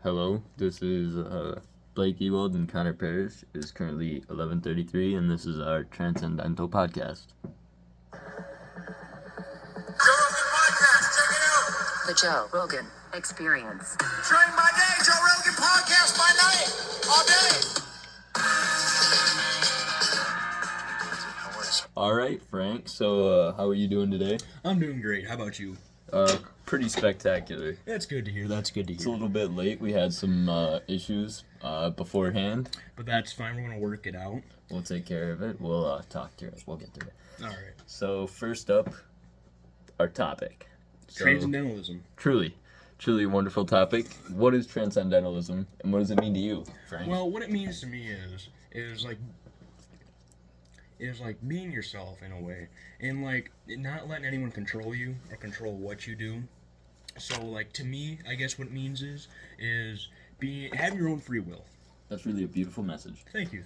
Hello, this is Blake Ewald and Connor Parrish. It is currently 11:33, and this is our Transcendental Podcast. Joe Rogan Podcast, check it out. The Joe Rogan Experience. Train by day, Joe Rogan Podcast by night, all day. All right, Frank. So, how are you doing today? I'm doing great. How about you? Pretty spectacular. That's good to hear. It's a little bit late. We had some issues beforehand. But that's fine. We're going to work it out. We'll take care of it. We'll talk through it. We'll get through it. All right. So, first up, our topic. Transcendentalism. Truly a wonderful topic. What is transcendentalism, and what does it mean to you, Frank? Well, what it means to me is like being yourself in a way, and like not letting anyone control you or control what you do. So like to me, I guess what it means is have your own free will. That's really a beautiful message. Thank you.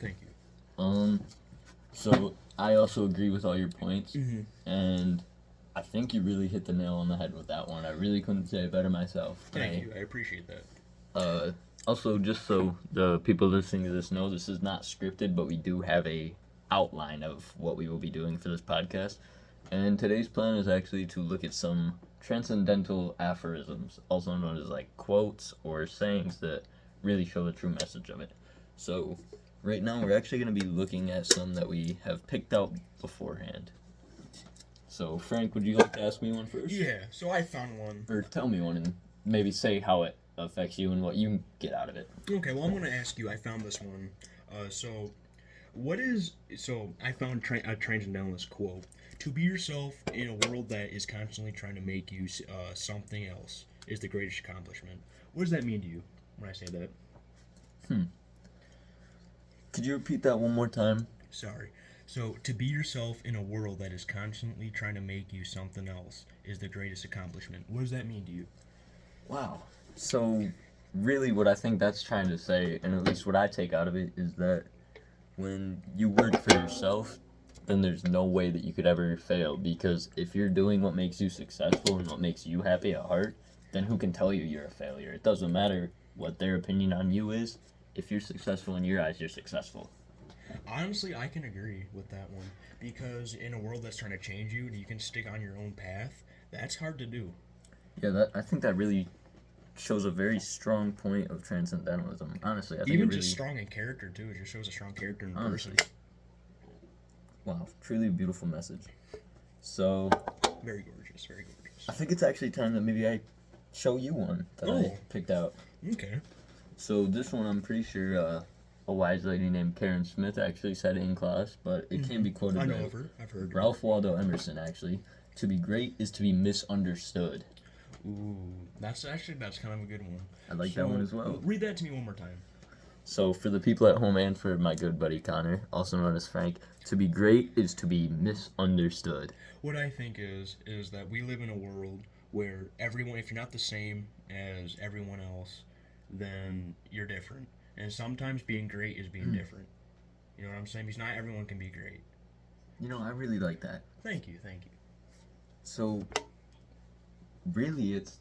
So I also agree with all your points, Mhm. and I think you really hit the nail on the head with that one. I really couldn't say it better myself. Thank you. I appreciate that. Also, just so the people listening to this know, this is not scripted, but we do have a outline of what we will be doing for this podcast. And today's plan is actually to look at some transcendental aphorisms, also known as like quotes or sayings that really show the true message of it. So right now we're actually going to be looking at some that we have picked out beforehand. So Frank, would you like to ask me one first? Yeah. So I found one. Or tell me one and maybe say how it affects you and what you get out of it. Okay. Well, I'm going to ask you. I found this one. I found a transcendentalist quote. To be yourself in a world that is constantly trying to make you something else is the greatest accomplishment. What does that mean to you when I say that? Could you repeat that one more time? Sorry. So, to be yourself in a world that is constantly trying to make you something else is the greatest accomplishment. What does that mean to you? Wow. So, really what I think that's trying to say, and at least what I take out of it, is that when you work for yourself, then there's no way that you could ever fail, because if you're doing what makes you successful and what makes you happy at heart, then who can tell you you're a failure? It doesn't matter what their opinion on you is. If you're successful in your eyes, you're successful. Honestly, I can agree with that one, because in a world that's trying to change you and you can stick on your own path, that's hard to do. Yeah, I think that really shows a very strong point of transcendentalism. Honestly, I think Even it really... just strong in character, too. It just shows a strong character in Honestly. person. Wow, truly a beautiful message. So, Very gorgeous, very gorgeous. I think it's actually time that maybe I show you one that I Oh. picked out. Okay. So this one, I'm pretty sure a wise lady named Karen Smith actually said it in class, but it can be quoted I know by of her. I've heard. Ralph Waldo Emerson, actually. To be great is to be misunderstood. Ooh, that's kind of a good one. I like that one as well. Read that to me one more time. So for the people at home and for my good buddy Connor, also known as Frank, to be great is to be misunderstood. What I think is that we live in a world where everyone, if you're not the same as everyone else, then you're different. And sometimes being great is being different. You know what I'm saying? Because not everyone can be great. You know, I really like that. Thank you. So, really, it's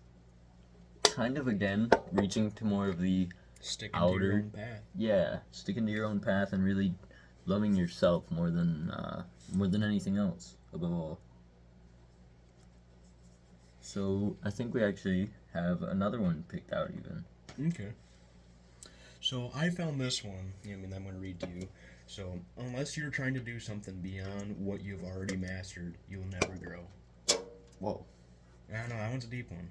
kind of, again, reaching to more of the Sticking to your own path. Yeah, sticking to your own path and really loving yourself more than anything else, above all. So, I think we actually have another one picked out even. Okay. So I found this one, I'm going to read to you. So, unless you're trying to do something beyond what you've already mastered, you'll never grow. Whoa. I don't know, that one's a deep one.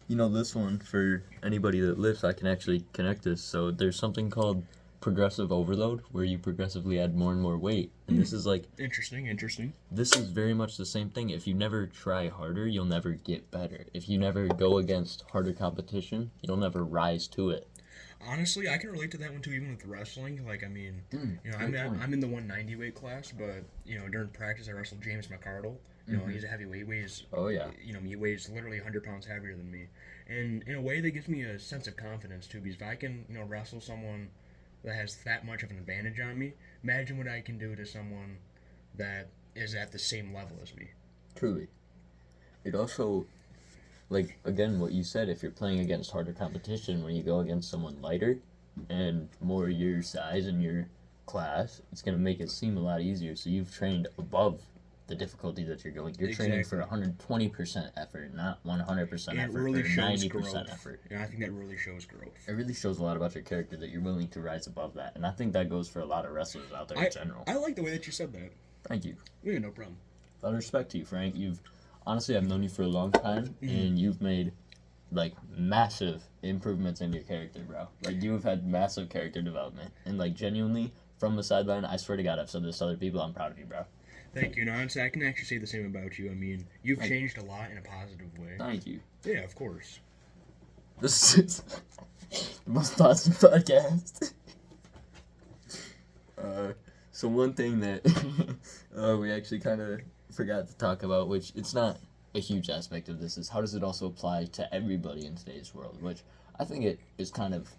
You know, this one, for anybody that lifts, I can actually connect this. So, there's something called progressive overload, where you progressively add more and more weight. And this is like... Interesting. This is very much the same thing. If you never try harder, you'll never get better. If you never go against harder competition, you'll never rise to it. Honestly, I can relate to that one too, even with wrestling. Like, I mean, I'm in the 190 weight class, but, during practice I wrestled James McArdle. He's a heavyweight. Oh, yeah. He weighs literally 100 pounds heavier than me. And in a way, that gives me a sense of confidence too, because if I can, wrestle someone that has that much of an advantage on me, imagine what I can do to someone that is at the same level as me. Truly. It also like, again, what you said, if you're playing against harder competition, when you go against someone lighter and more your size and your class, it's going to make it seem a lot easier. So you've trained above the difficulty that you're going. You're training for 120% effort, not 100% effort, really or shows 90% growth. effort. And I think that really shows growth. It really shows a lot about your character that you're willing to rise above that. And I think that goes for a lot of wrestlers out there in general. I like the way that you said that. Thank you. Yeah, no problem. A lot of respect to you, Frank. Honestly, I've known you for a long time, and you've made, like, massive improvements in your character, bro. Like, you have had massive character development. And, like, genuinely, from the sideline, I swear to God, I've said this to other people, I'm proud of you, bro. Thank you. And honestly, I can actually say the same about you. I mean, you've changed a lot in a positive way. Thank you. Yeah, of course. This is the most positive podcast. So one thing that we actually kind of forgot to talk about, which it's not a huge aspect of this, is how does it also apply to everybody in today's world, which I think it is kind of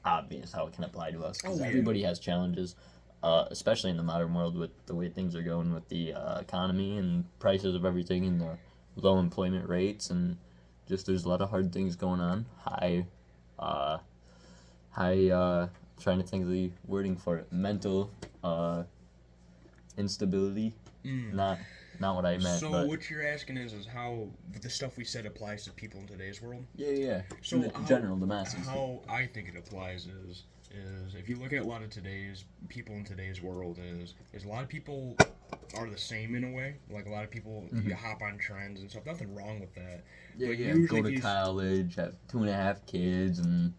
obvious how it can apply to us, because everybody has challenges, especially in the modern world with the way things are going with the economy and prices of everything and the low employment rates, and just there's a lot of hard things going on. Trying to think of the wording for it. Mental instability. Not what I meant. So but what you're asking is how the stuff we said applies to people in today's world? Yeah. So in general, the masses. How I think it applies is if you look at a lot of today's people in today's world is a lot of people are the same in a way. Like a lot of people you hop on trends and stuff. Nothing wrong with that. Yeah. Go to college, have 2.5 kids, and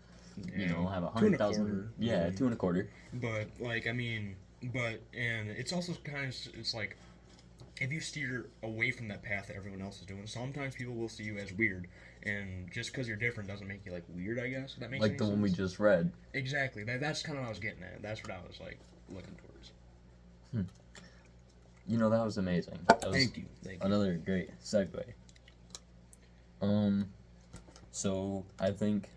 have 100,000. Yeah, 2.25. But like and it's also kind of it's like if you steer away from that path that everyone else is doing, sometimes people will see you as weird, and just because you're different doesn't make you like weird. I guess if that makes like the sense. One we just read. Exactly. That's kind of what I was getting at. That's what I was like looking towards. That was amazing. That was Thank you. Another great segue. So I think,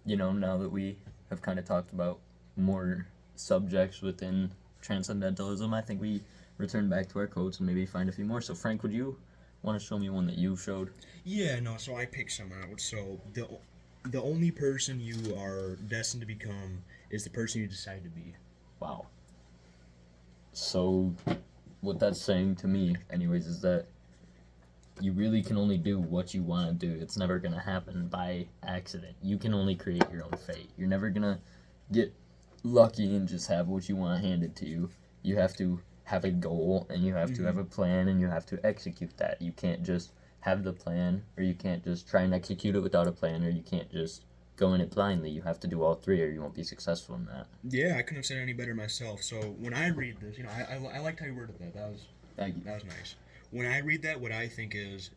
now that we have kind of talked about more subjects within transcendentalism, I think we return back to our quotes and maybe find a few more. So Frank, would you want to show me one that you showed? Yeah, no, so I picked some out. So the only person you are destined to become is the person you decide to be. Wow. So what that's saying to me, anyways, is that you really can only do what you want to do. It's never going to happen by accident. You can only create your own fate. You're never going to get lucky and just have what you want handed to you. You have to have a goal, and you have to have a plan, and you have to execute that. You can't just have the plan, or you can't just try and execute it without a plan, or you can't just go in it blindly. You have to do all three, or you won't be successful in that. Yeah, I couldn't have said it any better myself. So when I read this, I liked how you worded that. Thank you. That was nice. When I read that, what I think is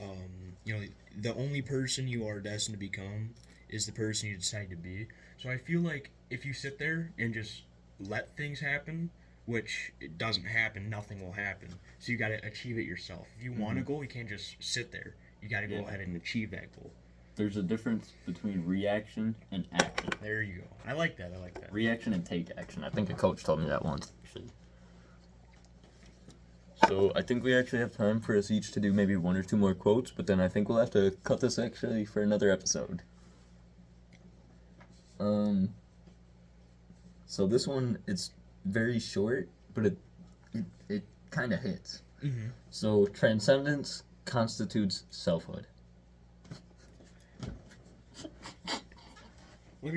the only person you are destined to become is the person you decide to be. So I feel like if you sit there and just let things happen, which it doesn't happen, nothing will happen. So you got to achieve it yourself. If you want a goal, you can't just sit there. You got to go ahead and achieve that goal. There's a difference between reaction and action. There you go. I like that. Reaction and take action. I think a coach told me that once, actually. So I think we actually have time for us each to do maybe one or two more quotes, but then I think we'll have to cut this actually for another episode. So this one, it's very short, but it kind of hits. So transcendence constitutes selfhood. Let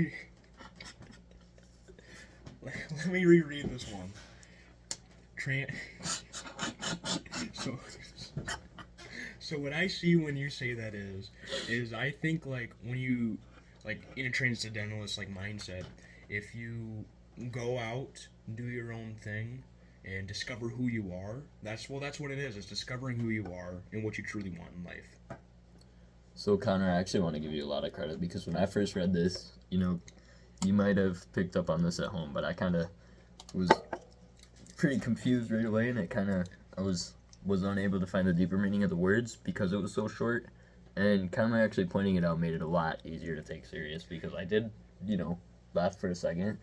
me reread this one. So what I see when you say that is I think like when you like in a transcendentalist like mindset, if you go out, do your own thing, and discover who you are, that's what it is. It's discovering who you are and what you truly want in life. So Connor, I actually want to give you a lot of credit, because when I first read this, you might have picked up on this at home, but I kind of was pretty confused right away, and I was unable to find the deeper meaning of the words because it was so short. And Connor actually pointing it out made it a lot easier to take serious, because I did, laugh for a second,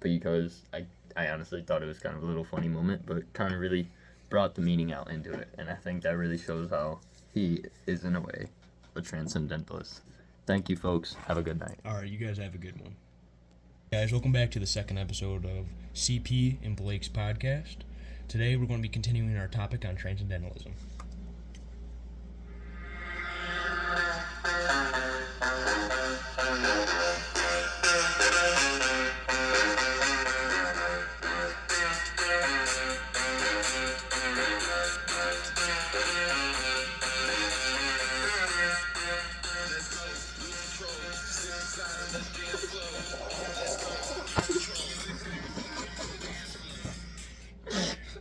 because I honestly thought it was kind of a little funny moment, but Connor really brought the meaning out into it, and I think that really shows how he is, in a way, a transcendentalist. Thank you, folks. Have a good night. All right, you guys have a good one. Guys, welcome back to the second episode of C.P. and Blake's podcast. Today we're going to be continuing our topic on transcendentalism.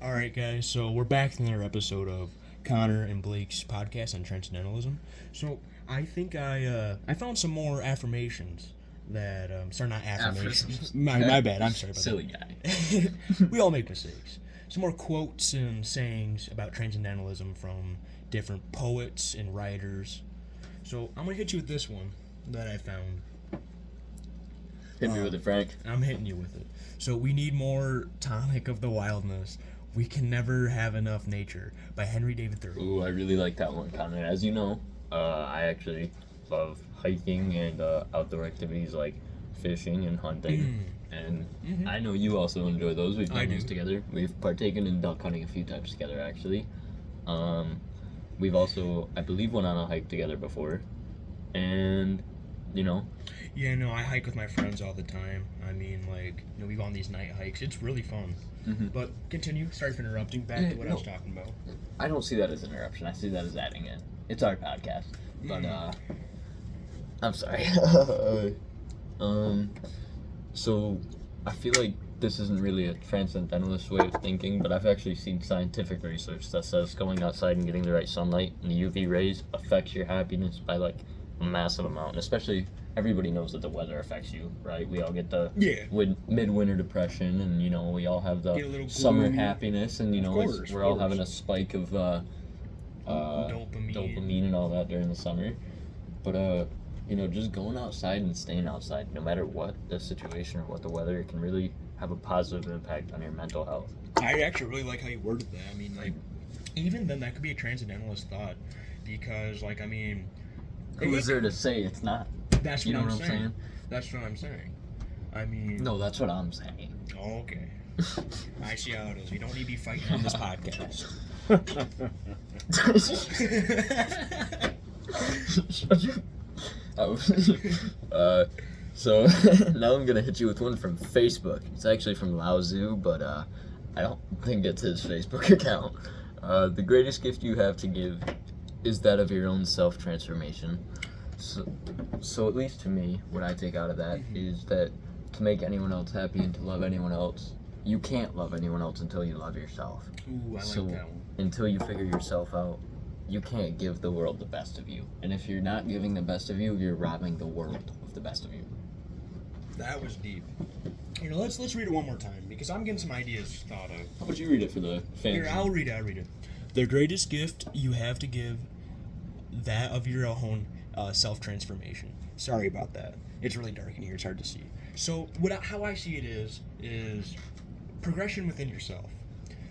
Alright guys, so we're back with another episode of Connor and Blake's podcast on transcendentalism. So I think I found some more affirmations that sorry, not affirmations. My bad, I'm sorry about Silly that. guy. We all make mistakes. Some more quotes and sayings about transcendentalism from different poets and writers. So I'm gonna hit you with this one that I found. Hit me with it, Frank. I'm hitting you with it. So we need more tonic of the wildness. We can never have enough nature by Henry David Thoreau. Ooh, I really like that one, Connor. As you know, I actually love hiking and outdoor activities like fishing and hunting. And I know you also enjoy those. We've done those together. We've partaken in duck hunting a few times together, actually. We've also, I believe, went on a hike together before. And, you know. Yeah, no, I hike with my friends all the time. I mean, like, you know, we go on these night hikes. It's really fun. But continue. Sorry for interrupting. Back to what I was talking about. I don't see that as interruption. I see that as adding in. It's our podcast. But, I'm sorry. So, I feel like this isn't really a transcendentalist way of thinking, but I've actually seen scientific research that says going outside and getting the right sunlight and the UV rays affects your happiness by, like, a massive amount. And especially, everybody knows that the weather affects you, right? We all get the midwinter depression, and, you know, we all have the summer happiness, and, you know, we're all having a spike of dopamine and all that during the summer. But, you know, just going outside and staying outside, no matter what the situation or what the weather, it can really have a positive impact on your mental health. I actually really like how you worded that. I mean, like, even then, that could be a transcendentalist thought, because, like, I mean... Who is there to say it's not? That's what I'm saying. That's what I'm saying. I mean... No, that's what I'm saying. Oh, okay. I see how it is. We don't need to be fighting on this podcast. So now I'm gonna hit you with one from Facebook. It's actually from Lao Tzu, but I don't think it's his Facebook account. The greatest gift you have to give is that of your own self-transformation. So at least to me, what I take out of that is that to make anyone else happy and to love anyone else, you can't love anyone else until you love yourself. Ooh, I like that one. Until you figure yourself out, you can't give the world the best of you. And if you're not giving the best of you, you're robbing the world of the best of you. That was deep. You know, let's read it one more time, because I'm getting some ideas thought of. How about you read it for the fans? Here, I'll read it. The greatest gift you have to give, that of your own self-transformation. Sorry about that. It's really dark in here. It's hard to see. So how I see it is progression within yourself.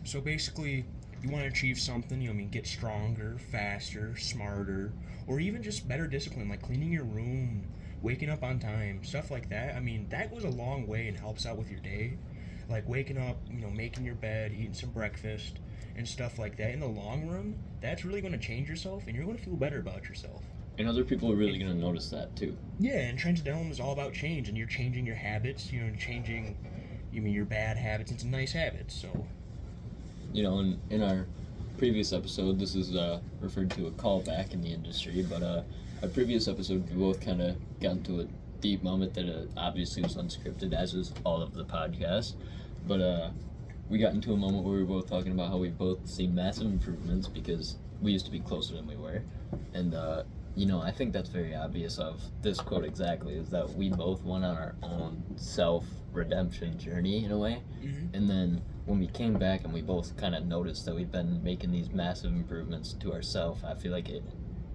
So basically, you want to achieve something, you know, I mean, get stronger, faster, smarter, or even just better discipline, like cleaning your room, waking up on time, stuff like that. I mean, that goes a long way and helps out with your day. Like waking up, you know, making your bed, eating some breakfast, and stuff like that. In the long run, that's really going to change yourself, and you're going to feel better about yourself. And other people are really going to notice that, too. Yeah, and transcendentalism is all about change, and you're changing your habits, you know, changing, your bad habits into nice habits, so... You know, in our previous episode, this is referred to a callback in the industry, but our previous episode, we both kind of got into a deep moment that obviously was unscripted, as is all of the podcasts. But we got into a moment where we were both talking about how we both seen massive improvements because we used to be closer than we were. And, you know, I think that's very obvious of this quote exactly, is that we both went on our own self-redemption journey, in a way. And then when we came back and we both kind of noticed that we've been making these massive improvements to ourselves, I feel like it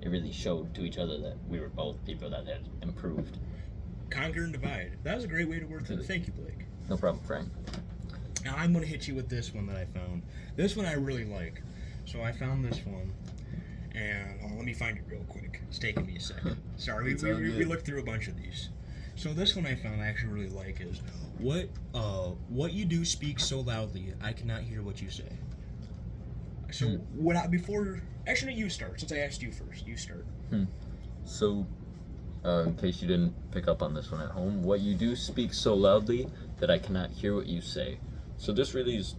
really showed to each other that we were both people that had improved. Conquer and divide. That was a great way to word it. Thank you, Blake. No problem, Frank. Now I'm going to hit you with this one that I found. This one I really like. So I found this one, And let me find it real quick. It's taking me a second. Sorry, It's we all good. looked through a bunch of these. So this one I found I actually really like is what you do speaks so loudly I cannot hear what you say. So actually you start since I asked you first. You start. So, in case you didn't pick up on this one at home, what you do speaks so loudly that I cannot hear what you say. So this really is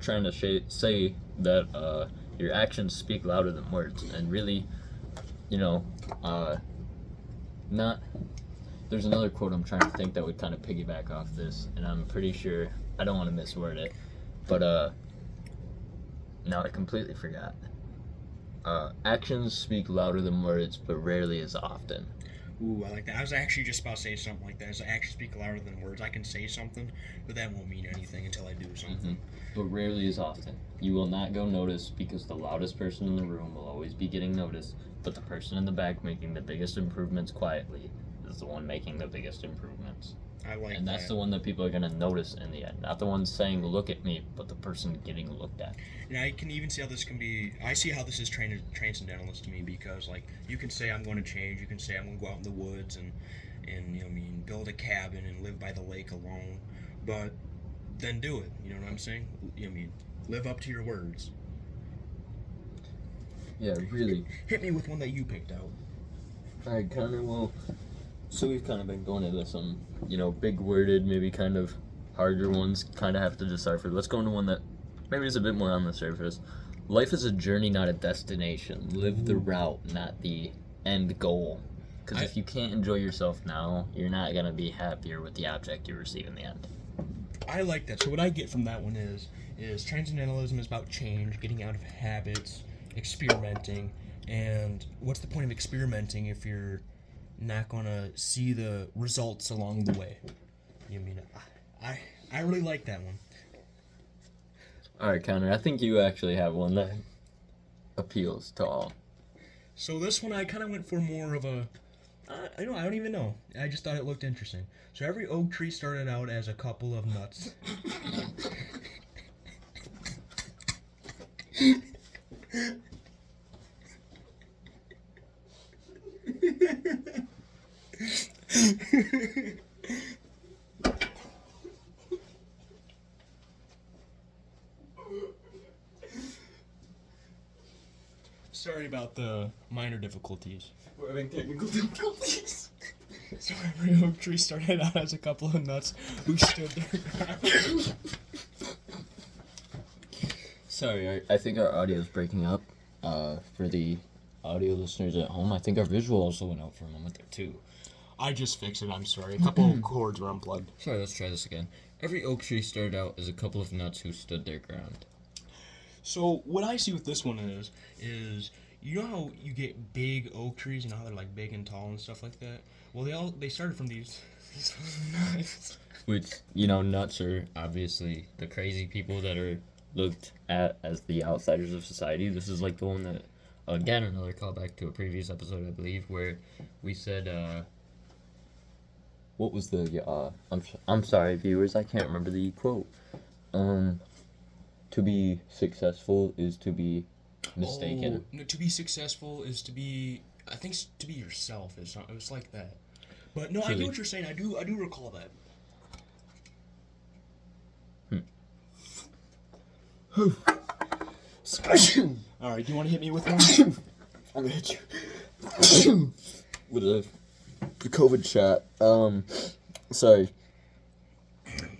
trying to say that your actions speak louder than words, and really, not. There's another quote I'm trying to think that would kind of piggyback off this, and I'm pretty sure I don't want to misword it, but now I completely forgot. Actions speak louder than words, but rarely as often. Ooh, I like that. I was actually just about to say something like that. As actions speak louder than words. I can say something, but that won't mean anything until I do something. But rarely as often. You will not go noticed because the loudest person in the room will always be getting noticed, but the person in the back making the biggest improvements quietly is the one making the biggest improvements. I like that. And that's the one that people are going to notice in the end. Not the one saying, look at me, but the person getting looked at. And I can even see how this can be. I see how this is transcendentalist to me because, like, you can say I'm going to change. You can say I'm going to go out in the woods and build a cabin and live by the lake alone. But then do it. You know what I'm saying? Live up to your words. Yeah, really. Hit me with one that you picked out. Alright, Connor, well, so we've kind of been going into some, big worded, maybe kind of harder ones, kind of have to decipher. Let's go into one that maybe is a bit more on the surface. Life is a journey, not a destination. Live the route, not the end goal. Because if you can't enjoy yourself now, you're not going to be happier with the object you receive in the end. I like that. So what I get from that one is transcendentalism is about change, getting out of habits, experimenting. And what's the point of experimenting if you're not gonna see the results along the way? I really like that one. Alright, Connor, I think you actually have one that appeals to all. So this one I kind of went for more of a I don't even know. I just thought it looked interesting. So every oak tree started out as a couple of nuts. Sorry about the minor difficulties. We're having technical difficulties. So every oak tree started out as a couple of nuts who stood their ground. Sorry, I think our audio is breaking up. For the audio listeners at home, I think our visual also went out for a moment there too. I just fixed it, I'm sorry. A couple of cords were unplugged. Sorry, let's try this again. Every oak tree started out as a couple of nuts who stood their ground. So what I see with this one is you know how you get big oak trees, how they're like big and tall and stuff like that? Well, they started from these nuts. Which, nuts are obviously the crazy people that are looked at as the outsiders of society. This is like the one that, again, another callback to a previous episode, I believe, where we said, what was the, I'm sorry, viewers, I can't remember the quote. To be successful is to be mistaken. Oh, no, to be successful is to be, I think to be yourself. It's like that. But no, I get what you're saying. I do recall that. All right, do you want to hit me with one? I'm gonna hit you with the COVID shot. Sorry.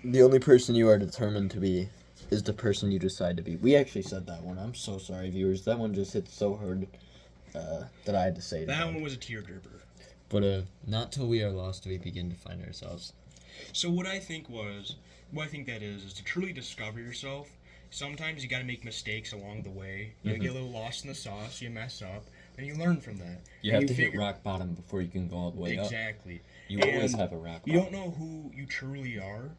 The only person you are determined to be is the person you decide to be. We actually said that one. I'm so sorry, viewers. That one just hit so hard that I had to say it. That one was a tearjerker. But not till we are lost do we begin to find ourselves. So what I think that is to truly discover yourself. Sometimes you got to make mistakes along the way. You get a little lost in the sauce. You mess up, and you learn from that. You have to hit rock bottom before you can go all the way up. Exactly. You always have a rock bottom. You don't know who you truly are.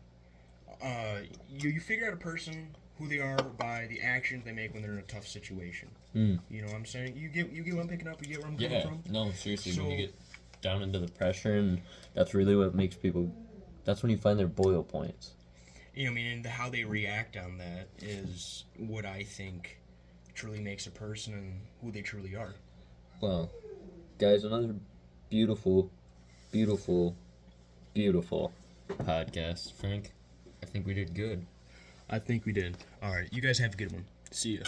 You figure out a person who they are by the actions they make when they're in a tough situation. You know what I'm saying? You get what I'm picking up. You get where I'm coming from? No, seriously. When you get down into the pressure, and that's really what makes people. That's when you find their boil points. And how they react on that is what I think truly makes a person and who they truly are. Well, guys, another beautiful, beautiful, beautiful podcast. Frank, I think we did good. I think we did. All right, you guys have a good one. See ya.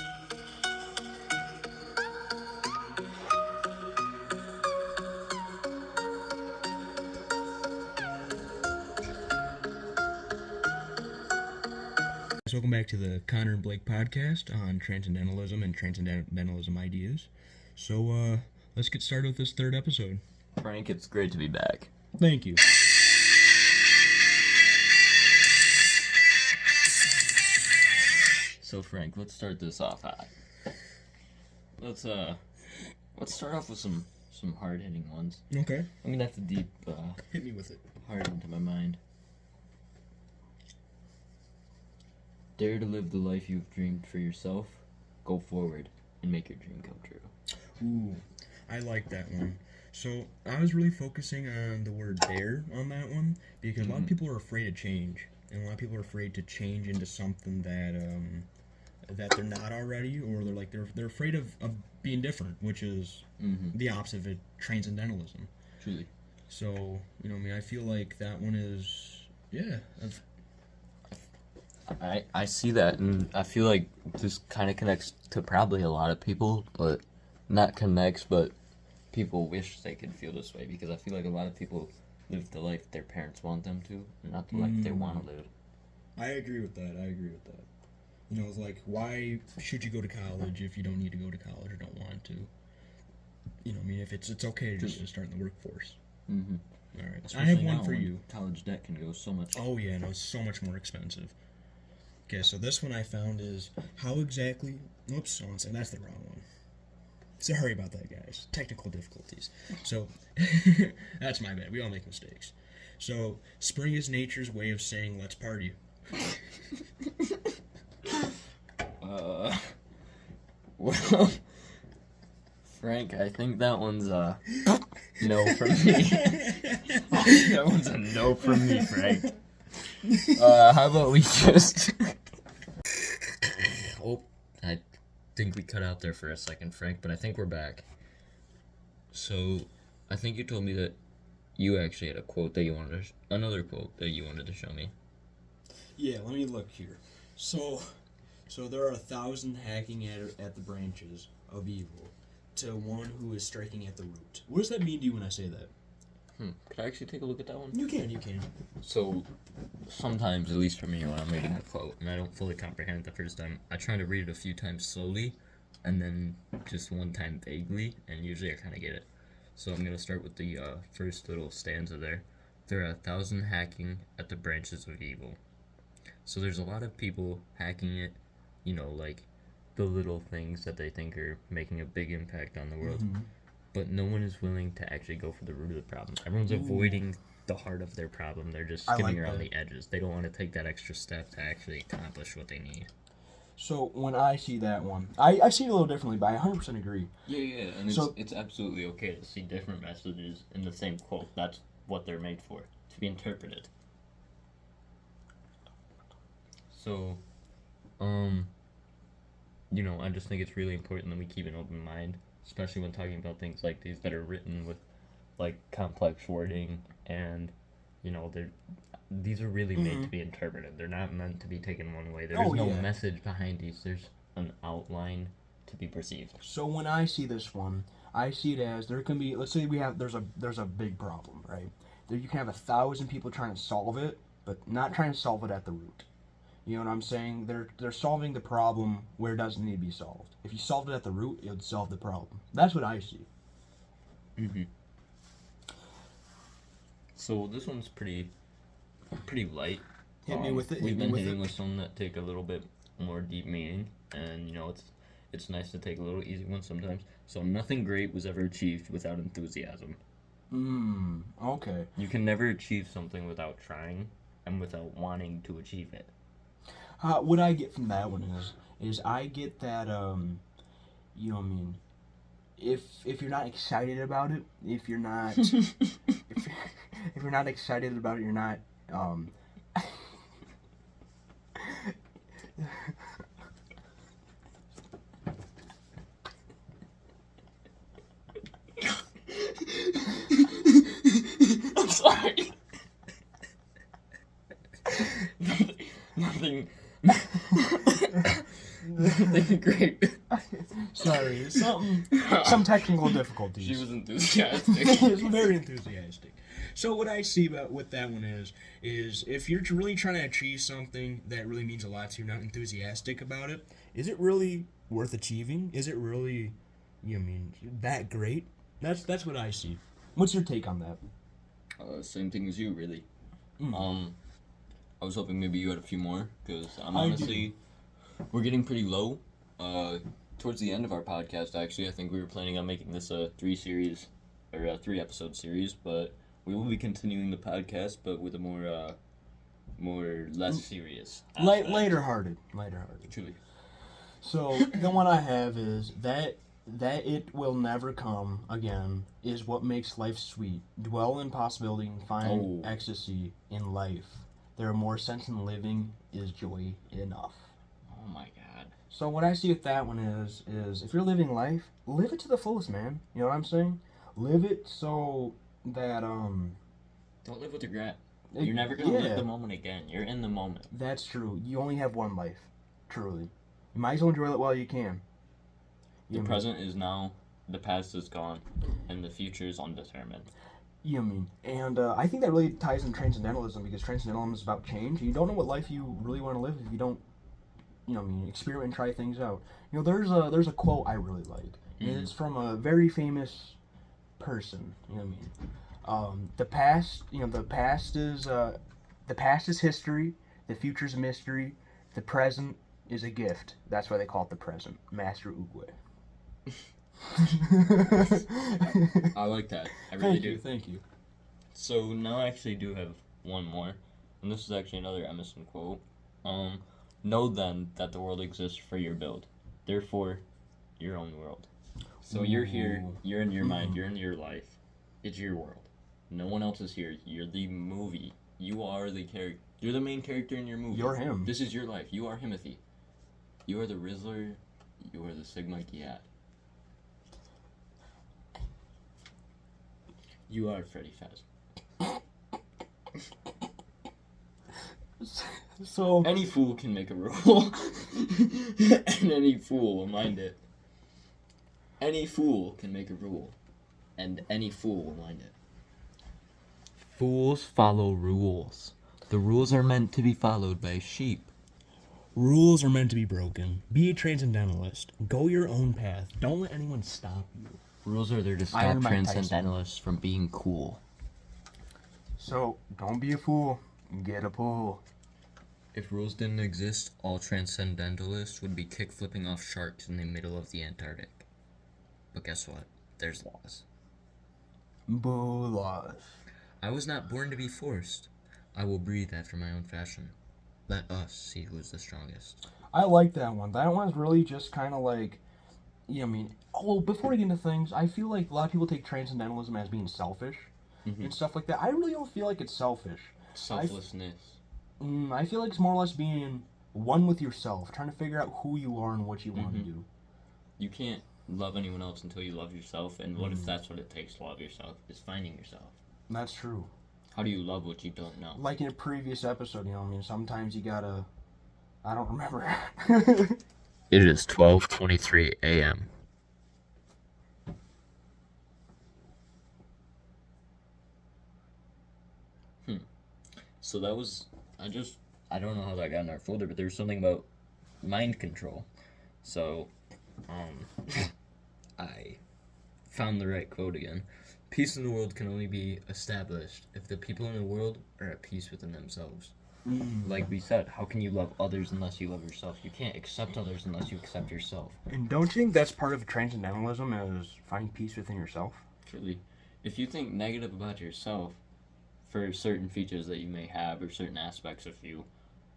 Welcome back to the Connor and Blake podcast on transcendentalism and transcendentalism ideas. So, let's get started with this third episode. Frank, it's great to be back. Thank you. So, Frank, let's start this off hot. Let's start off with some hard-hitting ones. Okay. I'm gonna have to deep Hit me with it. hard into my mind. Dare to live the life you've dreamed for yourself. Go forward and make your dream come true. Ooh, I like that one. So I was really focusing on the word dare on that one because a lot of people are afraid of change, and a lot of people are afraid to change into something that they're not already, or they're afraid of being different, which is the opposite of transcendentalism. Truly. So I feel like that one is I see that, and I feel like this kind of connects to probably a lot of people, but not connects, but people wish they could feel this way, because I feel like a lot of people live the life their parents want them to, and not the life they want to live. I agree with that. It's like, why should you go to college if you don't need to go to college or don't want to? If it's okay to just start in the workforce. Mm-hmm. All right. Especially I have one now for when you. College debt can go so much. Oh, yeah, no, it's so much more expensive. Okay, so this one I found is how exactly... Oops, one second, that's the wrong one. Sorry about that, guys. Technical difficulties. So, that's my bad. We all make mistakes. So, spring is nature's way of saying, let's party. Well, Frank, I think that one's a no from me. That one's a no from me, Frank. How about we just... Oh, I think we cut out there for a second, Frank, but I think we're back. So, I think you told me that you actually had a quote that you wanted to... another quote that you wanted to show me. Yeah, let me look here. So there are 1,000 hacking at the branches of evil to one who is striking at the root. What does that mean to you when I say that? Could I actually take a look at that one? You can. So, sometimes, at least for me, when I'm reading a quote, and I don't fully comprehend it the first time, I try to read it a few times slowly, and then just one time vaguely, and usually I kind of get it. So I'm going to start with the first little stanza there. There are 1,000 hacking at the branches of evil. So there's a lot of people hacking it, like the little things that they think are making a big impact on the world. But no one is willing to actually go for the root of the problem. Everyone's avoiding the heart of their problem. They're just skimming around the edges. They don't want to take that extra step to actually accomplish what they need. So when I see that one, I see it a little differently, but I 100% agree. Yeah, and it's absolutely okay to see different messages in the same quote. That's what they're made for, to be interpreted. So, I just think it's really important that we keep an open mind, especially when talking about things like these that are written with, like, complex wording, and, these are really made to be interpreted. They're not meant to be taken one way. There's no message behind these. There's an outline to be perceived. So when I see this one, I see it as there can be, let's say there's a big problem, right? There you can have 1,000 people trying to solve it, but not trying to solve it at the root. You know what I'm saying? They're solving the problem where it doesn't need to be solved. If you solved it at the root, it would solve the problem. That's what I see. So this one's pretty light. Hit me with it. We've been hitting with some that take a little bit more deep meaning, and it's nice to take a little easy one sometimes. So nothing great was ever achieved without enthusiasm. Okay. You can never achieve something without trying and without wanting to achieve it. What I get from that one is I get that you know what I mean, if you're not excited about it, if you're not if you're not excited about it, you're not Nothing. Nothing great. Sorry, some technical difficulties. She was enthusiastic. It's very enthusiastic. So what I see about what that one is if you're really trying to achieve something that really means a lot to you, not enthusiastic about it, is it really worth achieving? Is it really, that great? That's what I see. What's your take on that? Same thing as you, really. I was hoping maybe you had a few more, because I'm I do. honestly, we're getting pretty low. Towards the end of our podcast, actually, I think we were planning on making this a 3-episode series, but we will be continuing the podcast, but with a more less serious. Lighter-hearted. Truly. So the one I have is that it will never come again is what makes life sweet. Dwell in possibility and find ecstasy in life. There are more sense in living is joy enough. Oh my god. So what I see with that one is if you're living life, live it to the fullest, man. You know what I'm saying? Live it so that Don't live with regret. You're never gonna live the moment again. You're in the moment. That's true. You only have one life, truly. You might as well enjoy it while you can. The present is now, the past is gone, and the future is undetermined. And I think that really ties in transcendentalism, because transcendentalism is about change. You don't know what life you really want to live if you don't, experiment and try things out. There's a quote I really like, and it's from a very famous person. The past is history. The future's a mystery. The present is a gift. That's why they call it the present. Master Oogway. I like that. I really do. Thank you. So now I actually do have one more, and this is actually another Emerson quote. Know then that the world exists for your build, therefore, your own world. So you're here, you're in your mind, you're in your life. It's your world. No one else is here. You're the movie. You are the character. You're the main character in your movie. You're him. This is your life. You are Himothy. You are the Rizzler. You are the Sigma Giat. You are Freddy Fazbear. So Any fool can make a rule, and any fool will mind it. Any fool can make a rule, and any fool will mind it. Fools follow rules. The rules are meant to be followed by sheep. rules are meant to be broken. Be a transcendentalist. Go your own path. Don't let anyone stop you. Rules are there to stop Iron Mike transcendentalists from being cool. So don't be a fool. Get a pull. If rules didn't exist, all transcendentalists would be kick-flipping off sharks in the middle of the Antarctic. But guess what? There's laws. Boo laws. I was not born to be forced. I will breathe after my own fashion. Let us see who is the strongest. I like that one. That one's really just kind of like, before we get into things, I feel like a lot of people take transcendentalism as being selfish and stuff like that. I really don't feel like it's selfish. Selflessness. I feel like it's more or less being one with yourself, trying to figure out who you are and what you want to do. You can't love anyone else until you love yourself, and what if that's what it takes to love yourself, is finding yourself. That's true. How do you love what you don't know? Like in a previous episode, sometimes you gotta... I don't remember. It is 12:23 a.m. So that was... I don't know how that got in our folder, but there was something about mind control. So, I found the right quote again. Peace in the world can only be established if the people in the world are at peace within themselves. Like we said, how can you love others unless you love yourself? You can't accept others unless you accept yourself. And don't you think that's part of transcendentalism, is finding peace within yourself? Truly. If you think negative about yourself for certain features that you may have or certain aspects of you,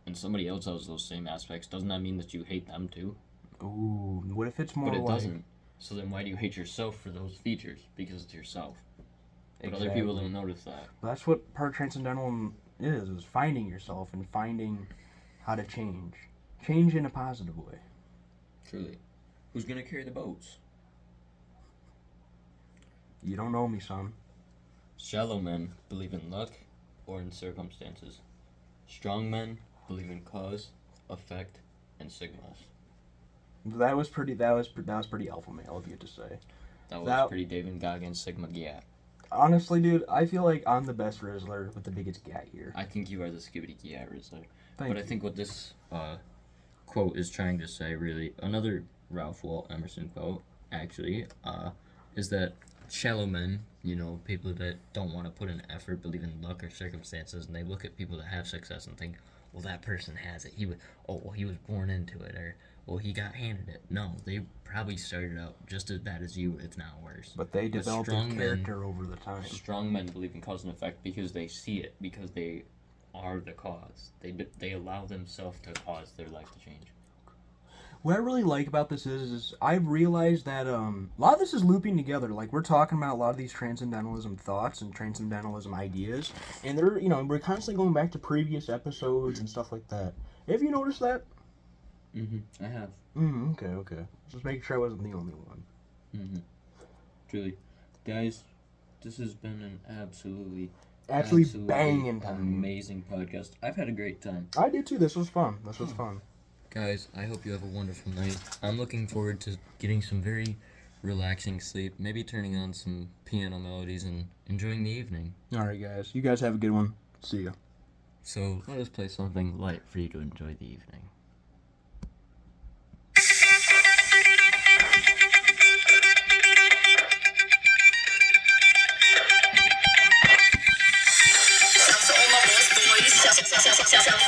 and somebody else has those same aspects, doesn't that mean that you hate them too? Ooh, what if it's more But it like... doesn't. So then why do you hate yourself for those features? Because it's yourself. But Exactly. other people don't notice that. That's what part of transcendentalism is finding yourself and finding how to change. Change in a positive way. Truly. Who's gonna carry the boats? You don't know me, son. Shallow men believe in luck or in circumstances. Strong men believe in cause, effect, and sigmas. That was pretty alpha male of you to say. That was That- pretty David Goggins Sigma Gap. Honestly, dude, I feel like I'm the best Rizzler with the biggest gat here. I think you are the Skibbity Gap Rizzler. Thank But you. I think what this quote is trying to say, really, another Ralph Waldo Emerson quote, actually, is that shallow men, people that don't want to put in effort, believe in luck or circumstances, and they look at people that have success and think, well, that person has it. He was born into it, or well, he got handed it. No, they probably started out just as bad as you, if not worse. But they developed a strong character over the time. Strong men believe in cause and effect because they see it, because they are the cause. They allow themselves to cause their life to change. What I really like about this is I've realized that a lot of this is looping together. Like, we're talking about a lot of these transcendentalism thoughts and transcendentalism ideas, and they're, we're constantly going back to previous episodes and stuff like that. Have you noticed that? I have. Okay. Just making sure I wasn't the only one. Truly. Guys, this has been an absolutely banging time. amazing podcast. I've had a great time. I did too. This was fun. Guys, I hope you have a wonderful night. I'm looking forward to getting some very relaxing sleep, maybe turning on some piano melodies and enjoying the evening. All right, guys. You guys have a good one. See ya. So let us play something light for you to enjoy the evening. Shout to all my boss boys. Shout